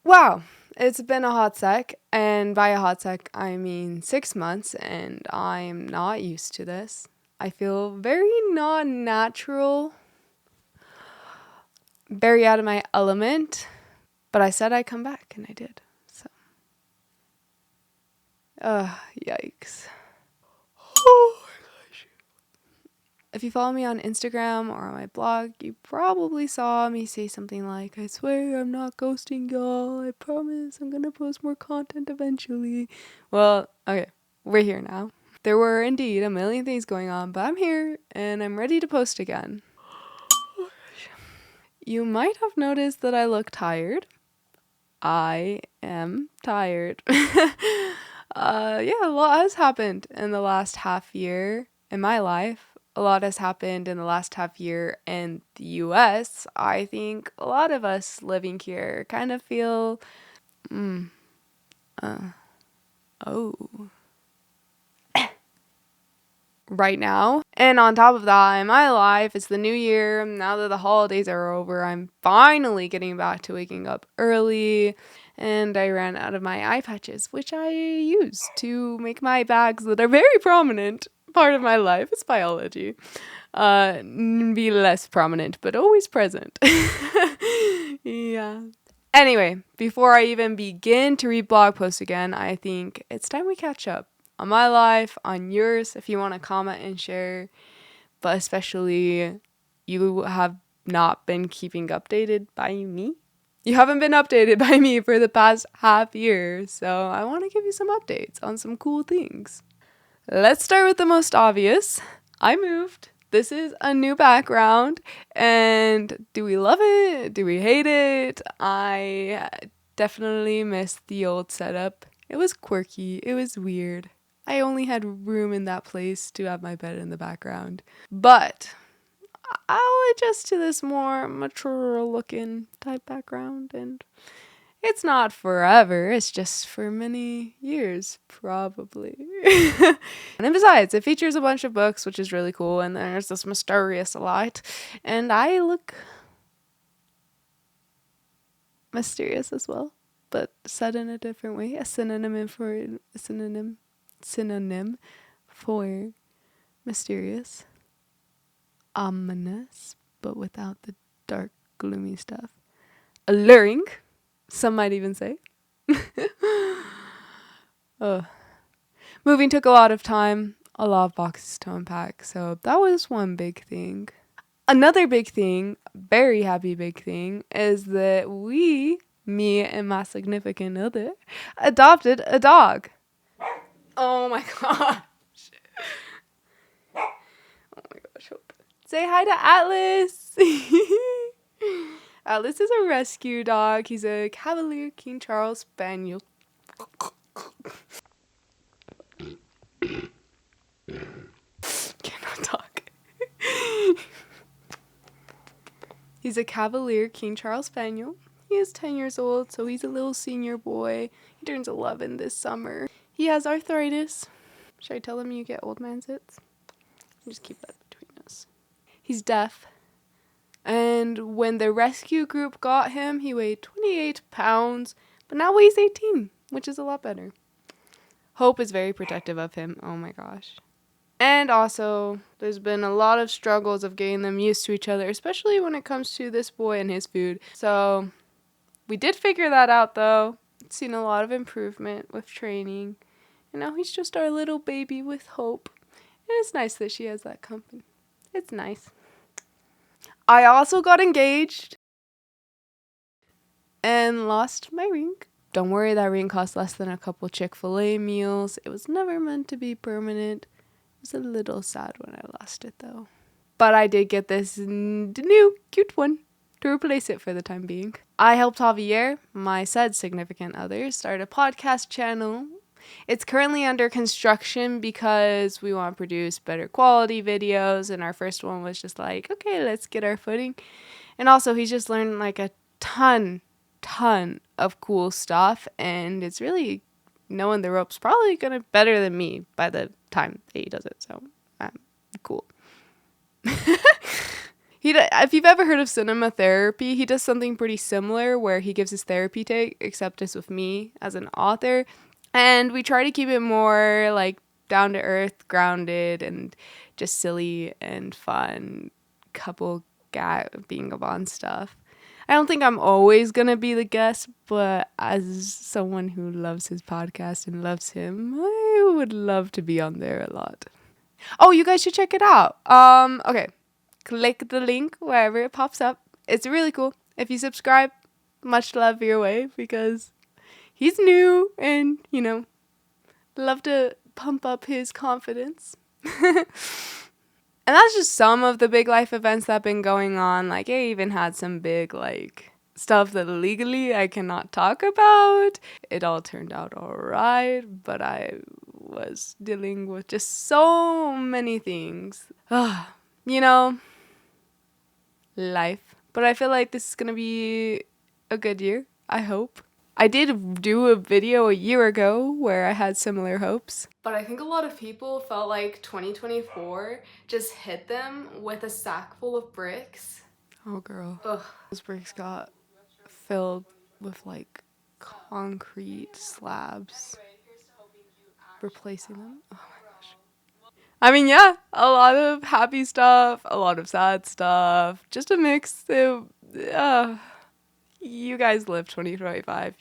Wow, it's been a hot sec, and by a hot sec, I mean 6 months, and I'm not used to this. I feel very not natural, very out of my element, but I said I'd come back, and I did. So, yikes. If you follow me on Instagram or on my blog, you probably saw me say something like, I swear I'm not ghosting y'all. I promise I'm gonna post more content eventually. Well, okay, we're here now. There were indeed a million things going on, but I'm here and I'm ready to post again. You might have noticed that I look tired. I am tired. A lot has happened in the last half year in my life. A lot has happened in the last half year in the US. I think a lot of us living here kind of feel, oh, right now. And on top of that, in my life, it's the new year. Now that the holidays are over, I'm finally getting back to waking up early. And I ran out of my eye patches, which I use to make my bags that are very prominent part of my life. It's biology. Be less prominent, but always present. Yeah. Anyway, before I even begin to read blog posts again, I think it's time we catch up on my life, on yours, if you want to comment and share. But especially, you have not been keeping updated by me. You haven't been updated by me for the past half year, so I want to give you some updates on some cool things. Let's start with the most obvious. I moved. This is a new background, and do we love it? Do we hate it? I definitely miss the old setup. It was quirky. It was weird. I only had room in that place to have my bed in the background. But I'll adjust to this more mature looking type background, and it's not forever, it's just for many years, probably. And besides, it features a bunch of books, which is really cool, and there's this mysterious light, and I look mysterious as well, but said in a different way. A synonym for mysterious, ominous, but without the dark, gloomy stuff. Alluring, some might even say. Ugh. Moving took a lot of time, a lot of boxes to unpack, so that was one big thing. Another big thing, very happy big thing, is that me and my significant other, adopted a dog. Oh my gosh. Oh my gosh, Hope. Say hi to Atlas. Atlas is a rescue dog. He's a Cavalier King Charles Spaniel. Cannot talk. He's a Cavalier King Charles Spaniel. He is 10 years old, so he's a little senior boy. He turns 11 this summer. He has arthritis. Should I tell him you get old man zits? Just keep that between us. He's deaf. And when the rescue group got him, he weighed 28 pounds, but now weighs 18, which is a lot better. Hope is very protective of him. Oh my gosh. And also, there's been a lot of struggles of getting them used to each other, especially when it comes to this boy and his food. So, we did figure that out though. Seen a lot of improvement with training. And now he's just our little baby with Hope. And it's nice that she has that company. It's nice. I also got engaged and lost my ring. Don't worry, that ring cost less than a couple Chick-fil-A meals. It was never meant to be permanent. It was a little sad when I lost it though. But I did get this new cute one to replace it for the time being. I helped Javier, my said significant other, start a podcast channel. It's currently under construction because we want to produce better quality videos, and our first one was just like, okay, let's get our footing. And also, he's just learned like a ton of cool stuff, and it's really knowing the ropes, probably gonna better than me by the time that he does it, so cool. If you've ever heard of cinema therapy, he does something pretty similar where he gives his therapy take, except it's with me as an author. And we try to keep it more like down to earth, grounded, and just silly and fun couple being on stuff. I don't think I'm always going to be the guest, but as someone who loves his podcast and loves him, I would love to be on there a lot. Oh, you guys should check it out. Okay. Click the link wherever it pops up. It's really cool. If you subscribe, much love your way because he's new and, love to pump up his confidence. And that's just some of the big life events that have been going on. Like, I even had some big, stuff that legally I cannot talk about. It all turned out all right, but I was dealing with just so many things. Life. But I feel like this is going to be a good year. I hope. I did do a video a year ago where I had similar hopes. But I think a lot of people felt like 2024 just hit them with a sack full of bricks. Oh, girl. Ugh. Those bricks got filled with, concrete slabs. Replacing them. Oh, my gosh. I mean, yeah, a lot of happy stuff, a lot of sad stuff, just a mix. You guys live 2025,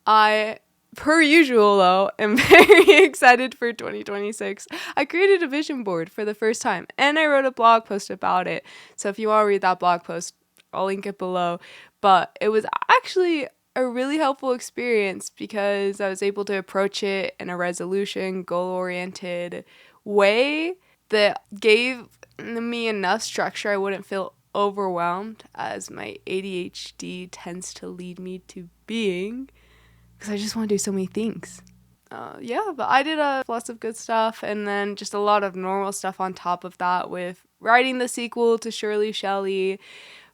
I, per usual though, am very excited for 2026. I created a vision board for the first time and I wrote a blog post about it. So if you want to read that blog post, I'll link it below. But it was actually a really helpful experience because I was able to approach it in a resolution, goal-oriented way that gave me enough structure I wouldn't feel overwhelmed as my ADHD tends to lead me to being because I just want to do so many things. But I did lots of good stuff and then just a lot of normal stuff on top of that with writing the sequel to Shirley Shelley,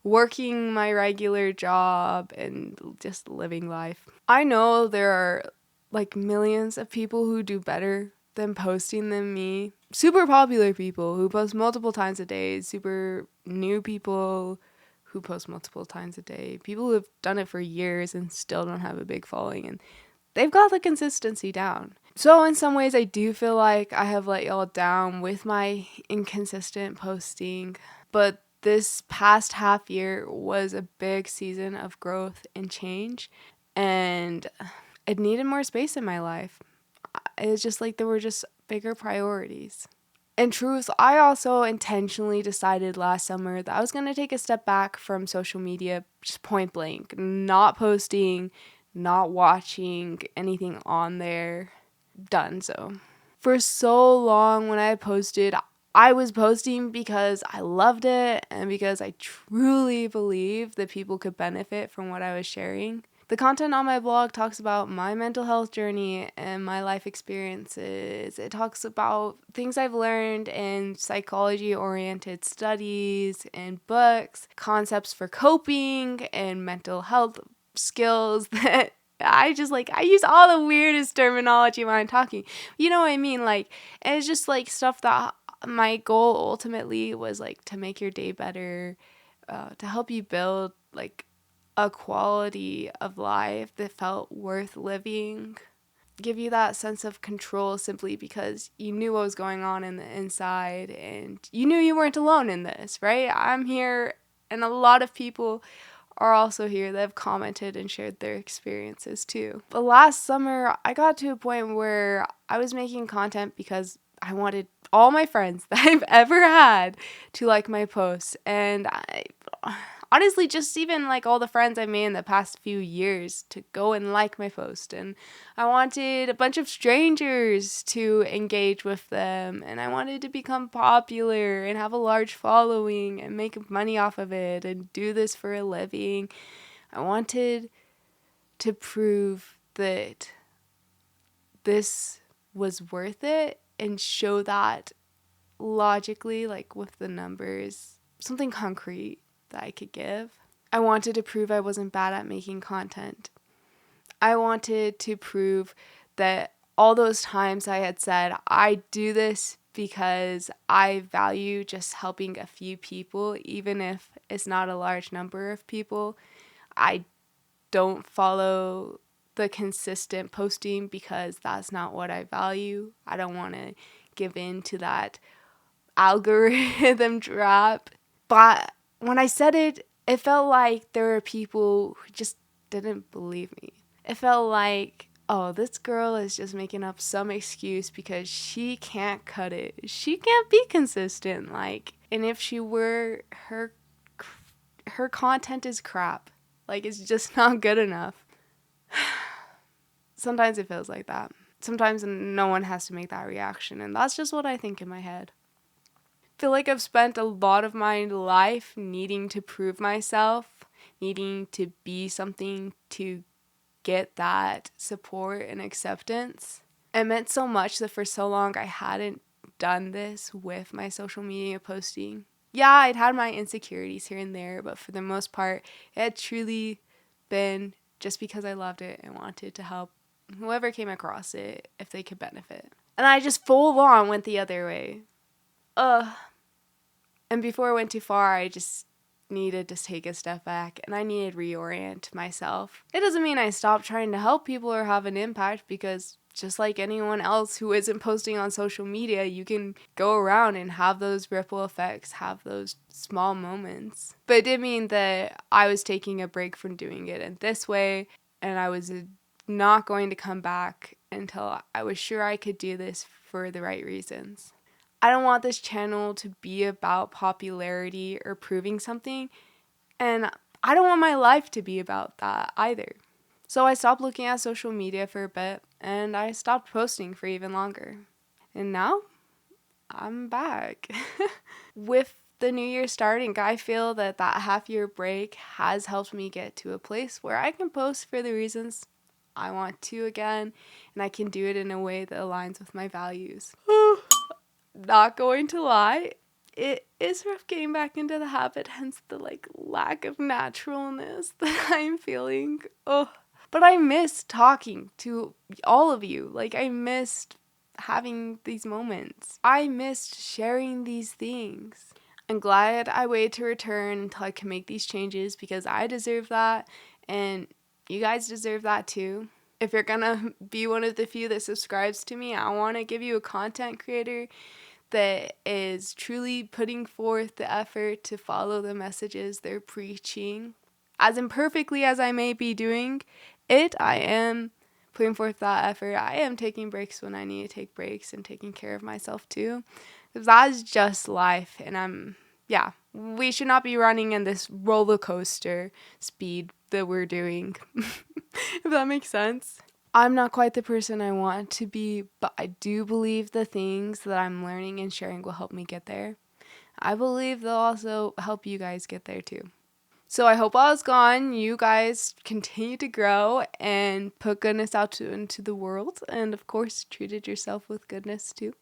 working my regular job, and just living life. I know there are millions of people who do better than posting than me. Super popular people who post multiple times a day, super new people who post multiple times a day, people who have done it for years and still don't have a big following, and they've got the consistency down. So in some ways I do feel like I have let y'all down with my inconsistent posting, but this past half year was a big season of growth and change, and it needed more space in my life. It's just there were just bigger priorities. In truth, I also intentionally decided last summer that I was going to take a step back from social media, just point blank, not posting, not watching anything on there. Done so. For so long when I posted, I was posting because I loved it and because I truly believed that people could benefit from what I was sharing. The content on my blog talks about my mental health journey and my life experiences. It talks about things I've learned in psychology-oriented studies and books, concepts for coping and mental health skills that I use all the weirdest terminology when I'm talking. You know what I mean? And it's just stuff that my goal ultimately was to make your day better, to help you build a quality of life that felt worth living, give you that sense of control simply because you knew what was going on in the inside and you knew you weren't alone in this, right? I'm here and a lot of people are also here that have commented and shared their experiences too. But last summer, I got to a point where I was making content because I wanted all my friends that I've ever had to like my posts. And I honestly just even all the friends I made in the past few years to go and like my post. And I wanted a bunch of strangers to engage with them. And I wanted to become popular and have a large following and make money off of it and do this for a living. I wanted to prove that this was worth it and show that logically, with the numbers, something concrete that I could give. I wanted to prove I wasn't bad at making content. I wanted to prove that all those times I had said, I do this because I value just helping a few people, even if it's not a large number of people. I don't follow the consistent posting because that's not what I value. I don't want to give in to that algorithm trap. But when I said it, it felt like there were people who just didn't believe me. It felt like, oh, this girl is just making up some excuse because she can't cut it. She can't be consistent. Like, and if she were, her content is crap. Like, it's just not good enough. Sometimes it feels like that. Sometimes no one has to make that reaction, and that's just what I think in my head. I feel like I've spent a lot of my life needing to prove myself, needing to be something to get that support and acceptance. It meant so much that for so long I hadn't done this with my social media posting. Yeah, I'd had my insecurities here and there, but for the most part, it had truly been just because I loved it and wanted to help whoever came across it if they could benefit. And I just full on went the other way. And before I went too far, I just needed to take a step back and I needed to reorient myself. It doesn't mean I stopped trying to help people or have an impact, because just like anyone else who isn't posting on social media, you can go around and have those ripple effects, have those small moments. But it did mean that I was taking a break from doing it in this way, and I was not going to come back until I was sure I could do this for the right reasons. I don't want this channel to be about popularity or proving something, and I don't want my life to be about that either. So I stopped looking at social media for a bit, and I stopped posting for even longer. And now, I'm back. With the new year starting, I feel that half-year break has helped me get to a place where I can post for the reasons I want to again, and I can do it in a way that aligns with my values. Not going to lie, it is rough getting back into the habit, hence the lack of naturalness that I'm feeling. Oh, but I miss talking to all of you. I missed having these moments. I missed sharing these things. I'm glad I waited to return until I can make these changes, because I deserve that, and you guys deserve that too. If you're gonna be one of the few that subscribes to me, I want to give you a content creator that is truly putting forth the effort to follow the messages they're preaching. As imperfectly as I may be doing it, I am putting forth that effort. I am taking breaks when I need to take breaks and taking care of myself too. Because that's just life. And we should not be running in this roller coaster speed that we're doing. If that makes sense. I'm not quite the person I want to be, but I do believe the things that I'm learning and sharing will help me get there. I believe they'll also help you guys get there too. So I hope while it's gone, you guys continue to grow and put goodness out into the world, and of course, treated yourself with goodness too.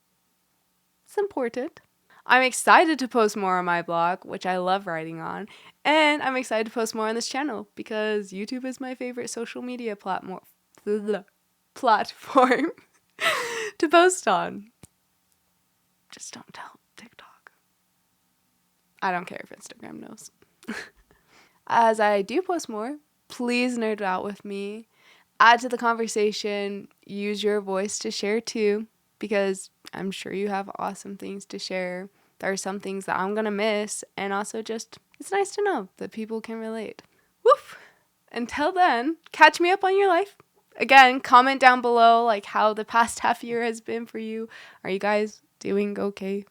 It's important. I'm excited to post more on my blog, which I love writing on, and I'm excited to post more on this channel because YouTube is my favorite social media platform to post on. Just don't tell TikTok. I don't care if Instagram knows. As I do post more, please nerd out with me. Add to the conversation. Use your voice to share too, because I'm sure you have awesome things to share. There are some things that I'm going to miss, and also just, it's nice to know that people can relate. Woof! Until then, catch me up on your life. Again, comment down below how the past half year has been for you. Are you guys doing okay?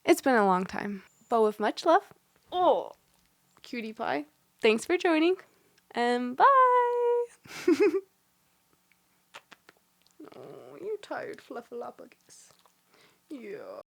It's been a long time, but with much love. Oh, cutie pie. Thanks for joining, and bye. Oh, you tired, Fluffalophagus. Yeah.